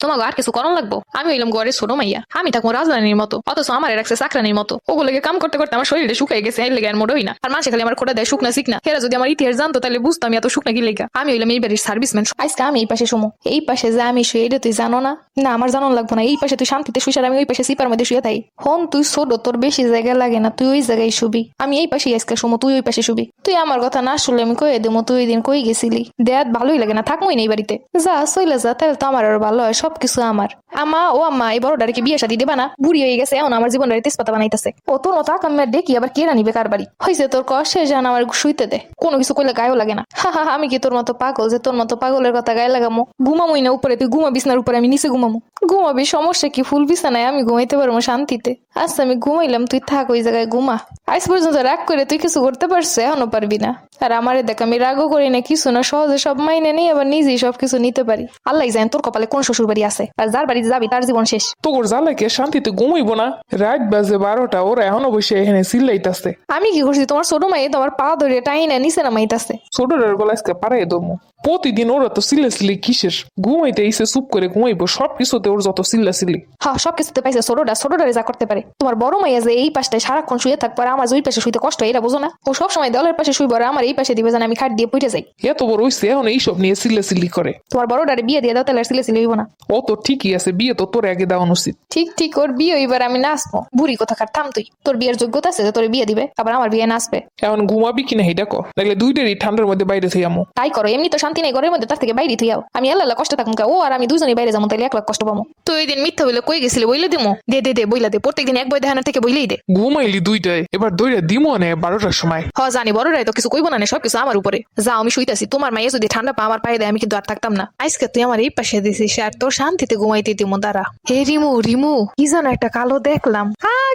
তোমাকে আর কিছু করণ লাগবো? আমি হইলাম ঘরের ছোট মাইয়া, আমি থাকবো রাজধানীর মতো, অথচ আমার রাখছে চাকরানির মতো। ওগুলোকে কাম করতে করতে আমার শরীরে শুকাই গেছে, এর লেগে আর মোড়ই না। আর মানুষ খালি আমার খোটা দেয় শুকনা শিখনা। এরা যদি আমার ইতিহাস জানতো তাহলে বুঝতো আমি এত শুকনা কি লেগা। আমি হইলাম এই বাড়ির সার্ভিসম্যান। আজকে আমি এই পাশে শুমো, এই পাশে যে আমি শুয়ে, এটা তুই জানো না? না, আমার জানানো লাগবো না। এই পাশে তুই শান্তিতে শুইস আর আমি ওই পাশে সিপার মধ্যে শুয়ে থাই। হন তুই ছোট, তোর বেশি জায়গা লাগে না, তুই ওই জায়গায় শুবি। আমি এই পাশে আজকে শুমো, তুই ওই পাশে শুবি। তুই আমার কথা না শুনলে আমি কয়ে দেবো তুই ওই দিন কই গেছিলি। দেয়াত ভালোই লাগে না, থাকবোই না এই বাড়িতে। যা চইলে যা, তাহলে তো আমার আরো ভালো হয়, সবকিছু আমার। আম্মা এই বড়টারে কি বিয়ে শাদী দেবা না? বুড়ি হয়ে গেছে, এখন আমার জীবনের তেজপাতা বানাইতেছে। ও তোর মতো আকামের দেখি আবার কেরা নিবে কার বাড়ি হয়েছে? তোর কষ্টে জান আমার শুইতে দে, কোনো কিছু কইলে গায়েও লাগে না। আমি কি তোর মতো পাগল যে তোর মতো পাগলের কথা গায়ে লাগামো? ঘুমামই না উপরে, তুই ঘুমা বিছনার উপরে, আমি নিচে ঘুমামো। ঘুমাবি, সমস্যা কি? ফুল বিছানায় আমি ঘুমাইতে পারবো শান্তিতে। আচ্ছা আমি ঘুমাইলাম, তুই থাক ওই জায়গায় ঘুমা। আজ পর্যন্ত রাগ করে তুই কিছু করতে পারছে, এখনো পারবি না। আর আমারে দেখ, আমি রাগও করি না কিছু না, সহজে সব মাইনে নেই, আবার নিজেই সবকিছু নিতে পারি। আল্লাহ জানেন তোর কপালে কোন শ্বশুর বাড়ি আছে, আর যার বাড়িতে যাবি তার জীবন শেষ। তোর জ্বালাকে শান্তিতে ঘুমাইবো না? রাত বাজে 12টা, ওরা এখনো বসে এখানে চিল্লাইতাছে। আমি কি করছি? তোমার ছোট মাই তোমার পা ধরে টাইনা নিচে নামাইতাছে। ছোটটার গলা আজকে পারাই দমু। প্রতিদিন ওরা তো চিল্লাচিল্লি কিসের? ঘুমাইতে এসে চুপ করে ঘুমাইবো, সবকিছুতে ওর যত চিল্লাচিল্লি। হ্যাঁ, সবকিছুতে পাইছে ছোটটারে যা করতে পারে। তোমার বড় মাইয়া যে এই পাশটায় সারাক্ষণ শুয়ে থাকবে আর আমার যে ওই পাশে শুইতে কষ্ট, এটা বুঝো না? ও সবসময় দেওয়ালের পাশে শুইব আর আমার এই পাশে দিবে, যেন আমি খাট দিয়ে পুইটে যাই। এত বড় হইছে এখন এইসব নিয়ে চিল্লাচিল্লি করে। তোমার বড়টারে বিয়ে দিয়ে দাও, তাহলে আর সিলে হইব না। ও তো ঠিকই আছে, বিয়ে তো তোর আগে দেওয়া উচিত। ঠিক ঠিক, ওর বিয়ে এবার আমি নাচবো। বুড়ি কোথাকার, থাম তুই। তোর বিয়ের যোগ্যতা আছে যে তোর বিয়ে দিবে, আবার আমার বিয়ে নাচবে? এখন ঘুমাবি কিনা এটা কর, নাহলে দুইটারই ঠান্ডার মধ্যে বাইরে থেকে আমো। তাই করো, এমনি তো শান্তি নেই ঘরের মধ্যে, তার থেকে বাইরে তুই যাও। আমি আল্লাহ কষ্ট থাকুন, ও আর আমি দুজনেই বাইরে যাবো, তাহলে 1 লাখ কষ্ট পাবো। তুই ওই দিন মিথ্যা বলে কই গেছিলি, বইলে দিমো? দে বইলা দে, প্রত্যেকদিন এক বই দেখানোর থেকে বইলেই দে। ঘুমাইলি দুইটায়, এবার দইরা দিমো না 12টার সময়। জানি বড়রাই তো কিছু কইবো না, সবকিছু আমার উপরে। যাও, আমি শুইতাছি। তোমার মাইয়া যদি ঠান্ডা পা আমার পায়ে দেয়, আমি কিন্তু আর থাকতাম না। আজকে তুই আমার এই পাশে দিছিস আর তোর শান্তিতে ঘুমাইতে দিমো, দাঁড়া। হে রিমু কি জানো একটা কালো দেখলাম।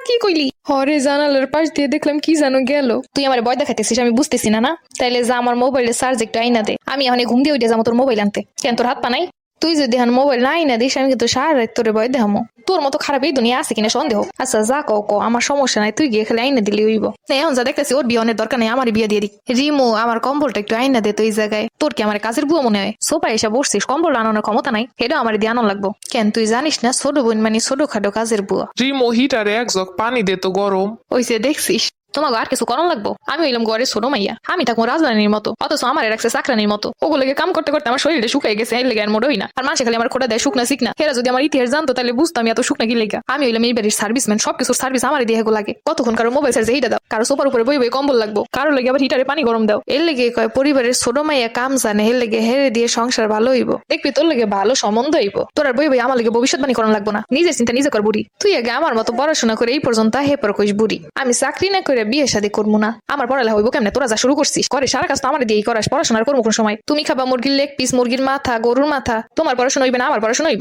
কি কইলি? হরে জানালার পাশ দিয়ে দেখলাম কি জানো গেল। তুই আমার ভয় দেখাইতেছিস, আমি বুঝতেছি না। তাইলে যা, আমার মোবাইলের চার্জ একটু আইনা দে। আমি এখন ঘুম দিয়ে উঠে যাবো তোর মোবাইল আনতে। কেন, তোর হাত পা নাই? তুই যদি এখন মোবাইল না আইনা দিস, আমি কিন্তু সারা রাত তোরে ভয় দেখামো। তোর মতো খারাপ এই দুনিয়া আছে কিনা সন্দেহ। আচ্ছা যা কও, আমার সমস্যা নাই, তুই গিয়ে খালি আইনা দিলি হইব। এখন যা দেখতেছি ওর বিয়ে দরকার নেই, আমার বিয়ে দিয়ে দিক। রিমু, আমার কম্বলটা একটু আইনা দে তো এই জায়গায়। তোর কি আমার কাজের বুয়া মনে হয়? সোফা এসে বসছিস, কম্বল আনানোর ক্ষমতা নাই? এটা আমার দিয়ে আনো লাগবো কেন? তুই জানিস না ছোট বোন মানে ছোটখাটো কাজের বুয়া। রিমো, হিটারে 1 জগ পানি দে তো, গরম। ওইসে দেখছিস, তোমাকে আর কিছু করণ লাগবো? আমি হইলাম ঘরের ছোট মাইয়া, আমি থাকবো রাজধানীর মতো, অথচ আমার রাখছে চাকরানির মতো। ওগুলোকে কাম করতে করতে আমার শরীরে শুকাই গেছে, এর লেগে আর মোড়ই না। আর মানুষ খালি আমার খোটা দেয় শুকনা শিখনা। এরা যদি আমার ইতিহাস জানতো তাহলে বুঝতো আমি এত শুকনা কি লেগা। আমি হইলাম এই বাড়ির সার্ভিসম্যান, সবকিছুর সার্ভিস আমার দিয়ে লাগে। কতক্ষণ কারো মোবাইল চার্জে এইটা দাও, কারো সোফার উপরে বই কম্বল লাগবো, কারো লেগে আবার হিটারে পানি গরম দাও। এর লেগে কয় পরিবারের ছোট মাইয়া কাম জানে, এর লেগে হেরে দিয়ে সংসার ভালো হইব। দেখবি তোর লেগে ভালো সম্বন্ধ হইব। তোর আর বই আমার লেগে ভবিষ্যৎবাণী করা লাগবো না। নিজের চিন্তা নিজে কর বুড়ি। তুই আগে আমার মতো পড়াশোনা করে এই পর্যন্ত হেপর কইস বুড়ি। আমি চাকরি না করে বিয়ে শাদী করবো না। আমার পড়ালেখা হইব কেমনে? তোরা যা শুরু করছিস, করে সারা কাজ তো আমার দিয়েই করাস। পড়াশোনার করবো কোন সময়? তুমি খাবা মুরগির লেগ পিস, মুরগির মাথা, গরুর মাথা। তোমার পড়াশোনা হইবে না, আমার পড়াশোনা হইব।